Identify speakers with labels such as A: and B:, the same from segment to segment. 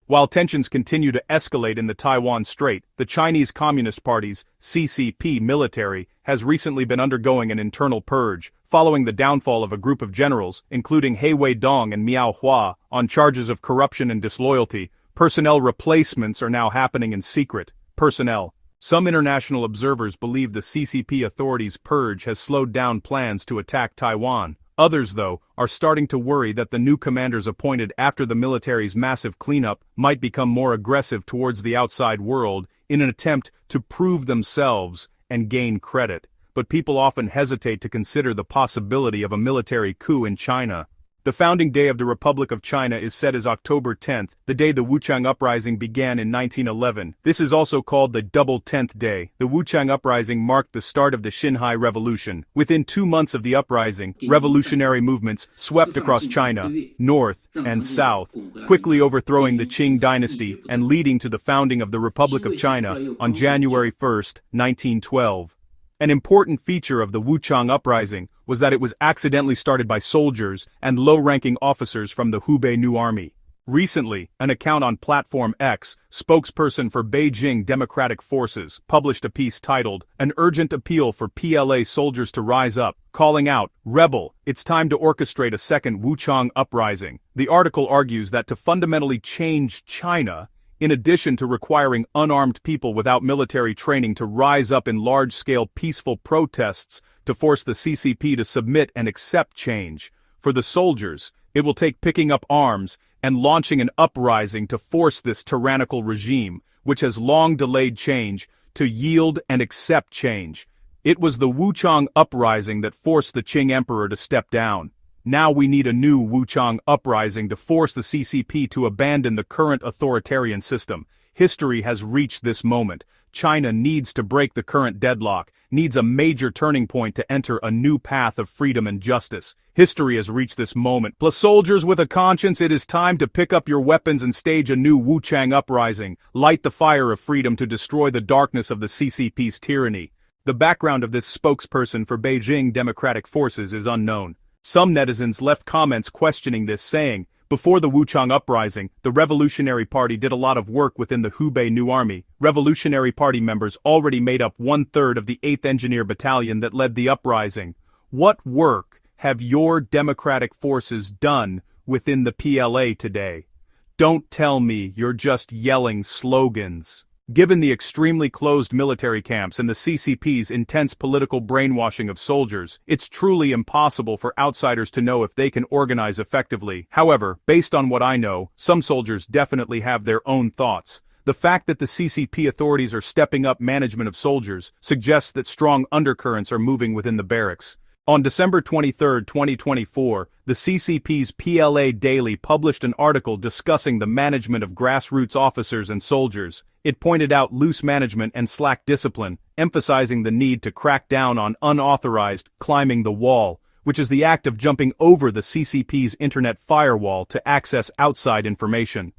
A: While tensions continue to escalate in the Taiwan Strait, the Chinese Communist Party's CCP military has recently been undergoing an internal purge, following the downfall of a group of generals, including He Weidong and Miao Hua, on charges of corruption and disloyalty. Personnel replacements are now happening in secret. Some international observers believe the CCP authorities' purge has slowed down plans to attack Taiwan. Others, though, are starting to worry that the new commanders appointed after the military's massive cleanup might become more aggressive towards the outside world in an attempt to prove themselves and gain credit. But people often hesitate to consider the possibility of a military coup in China. The founding day of the Republic of China is set as October 10th, the day the Wuchang Uprising began in 1911. This is also called the Double 10th Day. The Wuchang Uprising marked the start of the Xinhai Revolution. Within 2 months of the uprising, revolutionary movements swept across China, north and south, quickly overthrowing the Qing dynasty and leading to the founding of the Republic of China on January 1, 1912. An important feature of the Wuchang Uprising was that it was accidentally started by soldiers and low-ranking officers from the Hubei New Army. Recently, an account on Platform X, spokesperson for Beijing Democratic Forces, published a piece titled, "An Urgent Appeal for PLA Soldiers to Rise Up," calling out, "Rebel, it's time to orchestrate a second Wuchang Uprising." The article argues that to fundamentally change China, in addition to requiring unarmed people without military training to rise up in large-scale peaceful protests to force the CCP to submit and accept change, for the soldiers, it will take picking up arms and launching an uprising to force this tyrannical regime, which has long delayed change, to yield and accept change. It was the Wuchang Uprising that forced the Qing Emperor to step down. Now we need a new Wuchang Uprising to force the CCP to abandon the current authoritarian system. History has reached this moment. China needs to break the current deadlock, needs a major turning point to enter a new path of freedom and justice. History has reached this moment. Plus, soldiers with a conscience, it is time to pick up your weapons and stage a new Wuchang Uprising. Light the fire of freedom to destroy the darkness of the CCP's tyranny. The background of this spokesperson for Beijing Democratic Forces is unknown. Some netizens left comments questioning this, saying, before the Wuchang Uprising, the Revolutionary Party did a lot of work within the Hubei New Army. Revolutionary Party members already made up 1/3 of the 8th Engineer Battalion that led the uprising. What work have your democratic forces done within the PLA today? Don't tell me you're just yelling slogans. Given the extremely closed military camps and the CCP's intense political brainwashing of soldiers, it's truly impossible for outsiders to know if they can organize effectively. However, based on what I know, some soldiers definitely have their own thoughts. The fact that the CCP authorities are stepping up management of soldiers suggests that strong undercurrents are moving within the barracks. On December 23, 2024, the CCP's PLA Daily published an article discussing the management of grassroots officers and soldiers. It pointed out loose management and slack discipline, emphasizing the need to crack down on unauthorized climbing the wall, which is the act of jumping over the CCP's internet firewall to access outside information.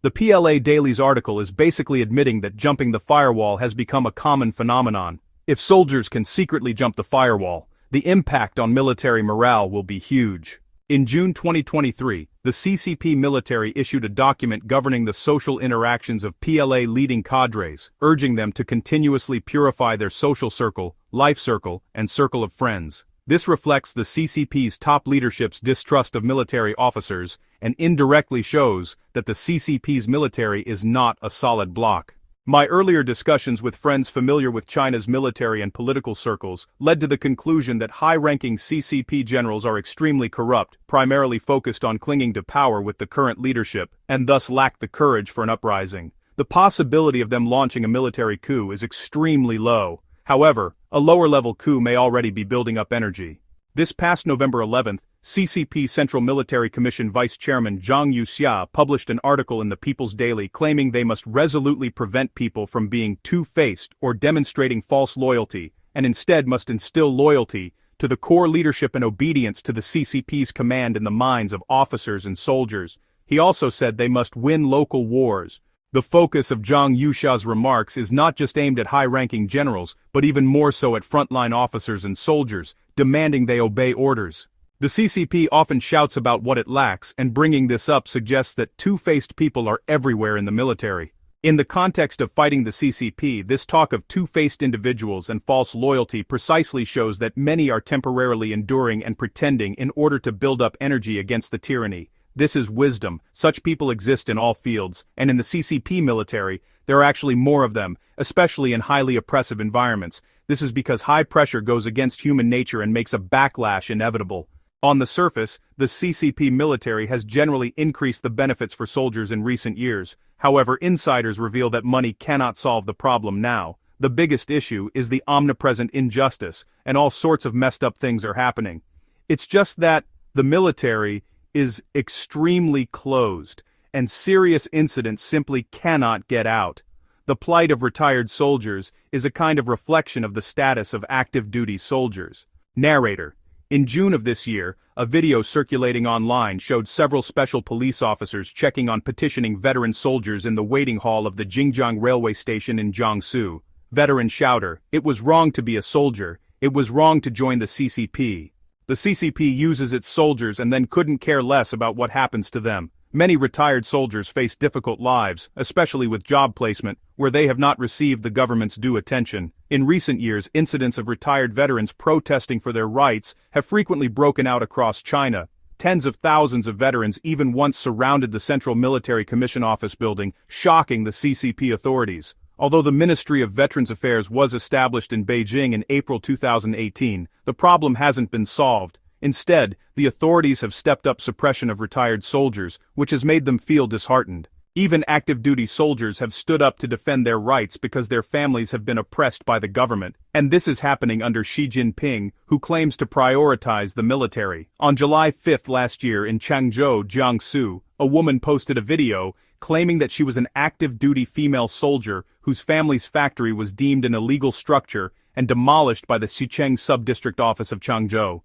A: The PLA Daily's article is basically admitting that jumping the firewall has become a common phenomenon. If soldiers can secretly jump the firewall, the impact on military morale will be huge. In June 2023, the CCP military issued a document governing the social interactions of PLA leading cadres, urging them to continuously purify their social circle, life circle, and circle of friends. This reflects the CCP's top leadership's distrust of military officers and indirectly shows that the CCP's military is not a solid bloc. My earlier discussions with friends familiar with China's military and political circles led to the conclusion that high-ranking CCP generals are extremely corrupt, primarily focused on clinging to power with the current leadership, and thus lack the courage for an uprising. The possibility of them launching a military coup is extremely low. However, a lower-level coup may already be building up energy. This past November 11th, CCP Central Military Commission Vice Chairman Zhang Yuxia published an article in the People's Daily claiming they must resolutely prevent people from being two-faced or demonstrating false loyalty, and instead must instill loyalty to the core leadership and obedience to the CCP's command in the minds of officers and soldiers. He also said they must win local wars. The focus of Zhang Yuxia's remarks is not just aimed at high-ranking generals, but even more so at frontline officers and soldiers, demanding they obey orders. The CCP often shouts about what it lacks, and bringing this up suggests that two-faced people are everywhere in the military. In the context of fighting the CCP, this talk of two-faced individuals and false loyalty precisely shows that many are temporarily enduring and pretending in order to build up energy against the tyranny. This is wisdom. Such people exist in all fields, and in the CCP military, there are actually more of them, especially in highly oppressive environments. This is because high pressure goes against human nature and makes a backlash inevitable. On the surface, the CCP military has generally increased the benefits for soldiers in recent years. However, insiders reveal that money cannot solve the problem now. The biggest issue is the omnipresent injustice, and all sorts of messed up things are happening. It's just that the military is extremely closed, and serious incidents simply cannot get out. The plight of retired soldiers is a kind of reflection of the status of active duty soldiers. Narrator. In June of this year, a video circulating online showed several special police officers checking on petitioning veteran soldiers in the waiting hall of the Jingjiang railway station in Jiangsu. Veteran shouter, "It was wrong to be a soldier, it was wrong to join the CCP. The CCP uses its soldiers and then couldn't care less about what happens to them." Many retired soldiers face difficult lives, especially with job placement, where they have not received the government's due attention. In recent years, incidents of retired veterans protesting for their rights have frequently broken out across China. Tens of thousands of veterans even once surrounded the Central Military Commission office building, shocking the CCP authorities. Although the Ministry of Veterans Affairs was established in Beijing in April 2018, the problem hasn't been solved. Instead, the authorities have stepped up suppression of retired soldiers, which has made them feel disheartened. Even active-duty soldiers have stood up to defend their rights because their families have been oppressed by the government. And this is happening under Xi Jinping, who claims to prioritize the military. On July 5 last year in Changzhou, Jiangsu, a woman posted a video claiming that she was an active-duty female soldier whose family's factory was deemed an illegal structure and demolished by the Xicheng Sub-District Office of Changzhou.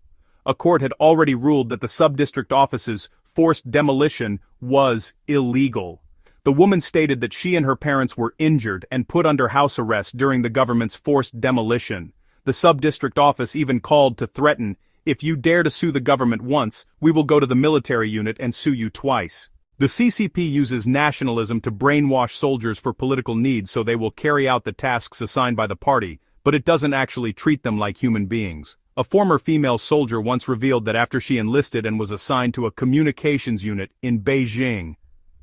A: A court had already ruled that the sub-district office's forced demolition was illegal. The woman stated that she and her parents were injured and put under house arrest during the government's forced demolition. The sub-district office even called to threaten, "If you dare to sue the government once, we will go to the military unit and sue you twice." The CCP uses nationalism to brainwash soldiers for political needs so they will carry out the tasks assigned by the party, but it doesn't actually treat them like human beings. A former female soldier once revealed that after she enlisted and was assigned to a communications unit in Beijing,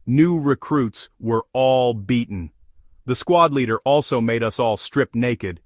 A: new recruits were all beaten. The squad leader also made us all strip naked.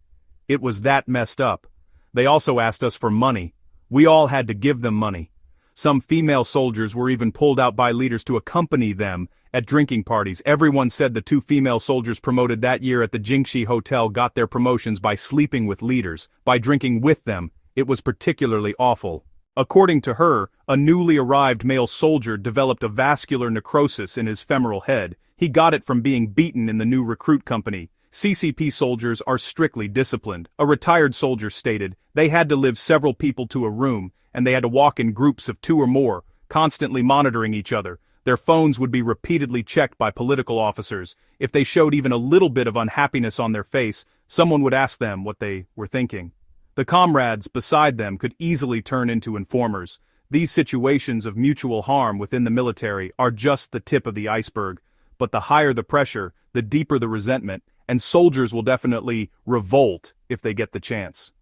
A: It was that messed up. They also asked us for money. We all had to give them money. Some female soldiers were even pulled out by leaders to accompany them at drinking parties. Everyone said the two female soldiers promoted that year at the Jingxi Hotel got their promotions by sleeping with leaders, by drinking with them. It was particularly awful. According to her, a newly arrived male soldier developed a vascular necrosis in his femoral head. He got it from being beaten in the new recruit company. CCP soldiers are strictly disciplined. A retired soldier stated, they had to live several people to a room, and they had to walk in groups of 2 or more, constantly monitoring each other. Their phones would be repeatedly checked by political officers. If they showed even a little bit of unhappiness on their face, someone would ask them what they were thinking. The comrades beside them could easily turn into informers. These situations of mutual harm within the military are just the tip of the iceberg, but the higher the pressure, the deeper the resentment, and soldiers will definitely revolt if they get the chance.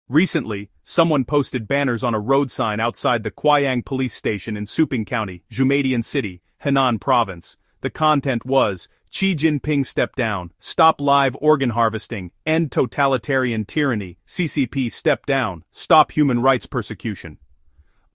A: Recently, someone posted banners on a road sign outside the Guiyang police station in Suping County, Zhuhaidian City, Henan Province. The content was, Xi Jinping step down, stop live organ harvesting, end totalitarian tyranny, CCP step down, stop human rights persecution.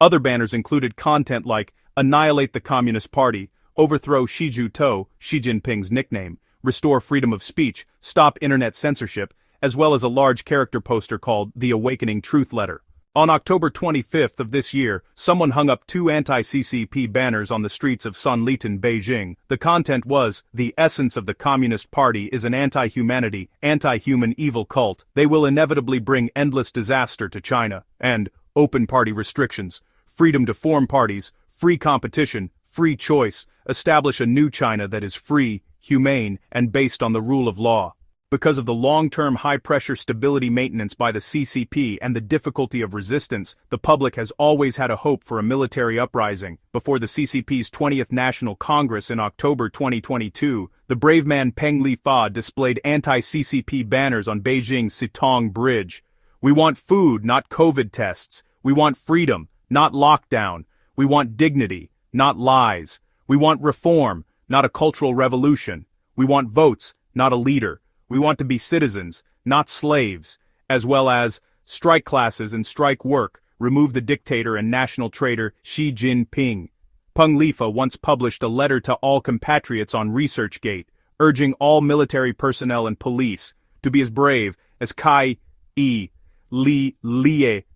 A: Other banners included content like, annihilate the Communist Party, overthrow Xi Jinping, Xi Jinping's nickname, restore freedom of speech, stop internet censorship, as well as a large character poster called The Awakening Truth Letter. On October 25th of this year, someone hung up 2 anti-CCP banners on the streets of Sanlitun, Beijing. The content was, the essence of the Communist Party is an anti-humanity, anti-human evil cult. They will inevitably bring endless disaster to China. And, open party restrictions, freedom to form parties, free competition, free choice, establish a new China that is free, humane, and based on the rule of law. Because of the long-term high-pressure stability maintenance by the CCP and the difficulty of resistance, the public has always had a hope for a military uprising. Before the CCP's 20th National Congress in October 2022, the brave man Peng Lifan displayed anti-CCP banners on Beijing's Citing Bridge. "We want food, not COVID tests. We want freedom, not lockdown. We want dignity, not lies. We want reform, not a cultural revolution. We want votes, not a leader. We want to be citizens, not slaves," as well as strike classes and strike work, remove the dictator and national traitor Xi Jinping. Peng Lifan once published a letter to all compatriots on ResearchGate, urging all military personnel and police to be as brave as Kai Li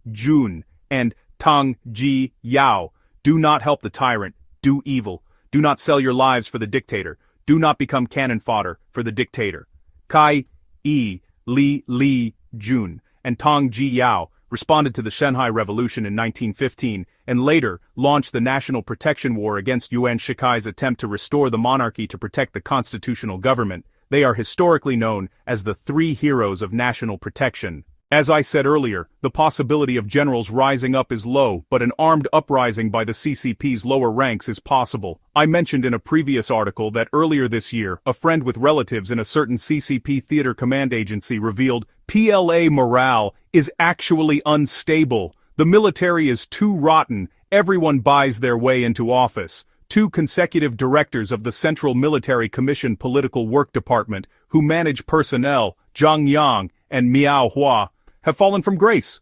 A: Jun and Tang Ji Yao. Do not help the tyrant, do evil. Do not sell your lives for the dictator. Do not become cannon fodder for the dictator. Kai Li Jun and Tang Ji Yao responded to the Shanghai Revolution in 1915 and later launched the National Protection War against Yuan Shikai's attempt to restore the monarchy to protect the constitutional government. They are historically known as the three heroes of national protection. As I said earlier, the possibility of generals rising up is low, but an armed uprising by the CCP's lower ranks is possible. I mentioned in a previous article that earlier this year, a friend with relatives in a certain CCP theater command agency revealed PLA morale is actually unstable. The military is too rotten, everyone buys their way into office. 2 consecutive directors of the Central Military Commission Political Work Department, who manage personnel, Zhang Yang and Miao Hua, have fallen from grace.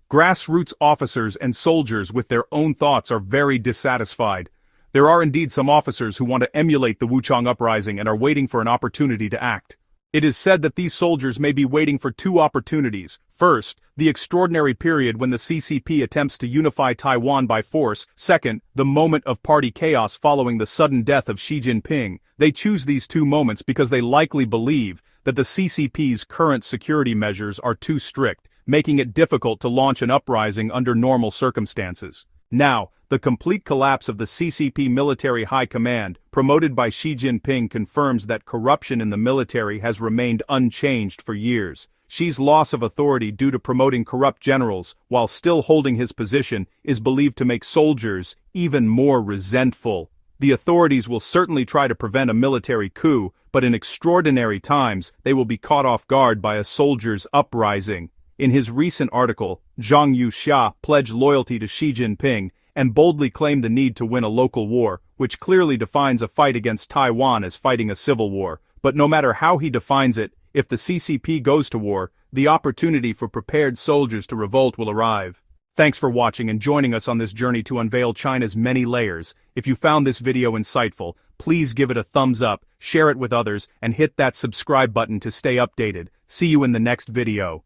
A: Grassroots officers and soldiers with their own thoughts are very dissatisfied. There are indeed some officers who want to emulate the Wuchang Uprising and are waiting for an opportunity to act. It is said that these soldiers may be waiting for 2 opportunities. First, the extraordinary period when the CCP attempts to unify Taiwan by force. Second, the moment of party chaos following the sudden death of Xi Jinping. They choose these 2 moments because they likely believe that the CCP's current security measures are too strict, making it difficult to launch an uprising under normal circumstances. Now, the complete collapse of the CCP military high command, promoted by Xi Jinping, confirms that corruption in the military has remained unchanged for years. Xi's loss of authority due to promoting corrupt generals, while still holding his position, is believed to make soldiers even more resentful. The authorities will certainly try to prevent a military coup, but in extraordinary times, they will be caught off guard by a soldier's uprising. In his recent article, Zhang Yuxia pledged loyalty to Xi Jinping and boldly claimed the need to win a local war, which clearly defines a fight against Taiwan as fighting a civil war. But no matter how he defines it, if the CCP goes to war, the opportunity for prepared soldiers to revolt will arrive. Thanks for watching and joining us on this journey to unveil China's many layers. If you found this video insightful, please give it a thumbs up, share it with others, and hit that subscribe button to stay updated. See you in the next video.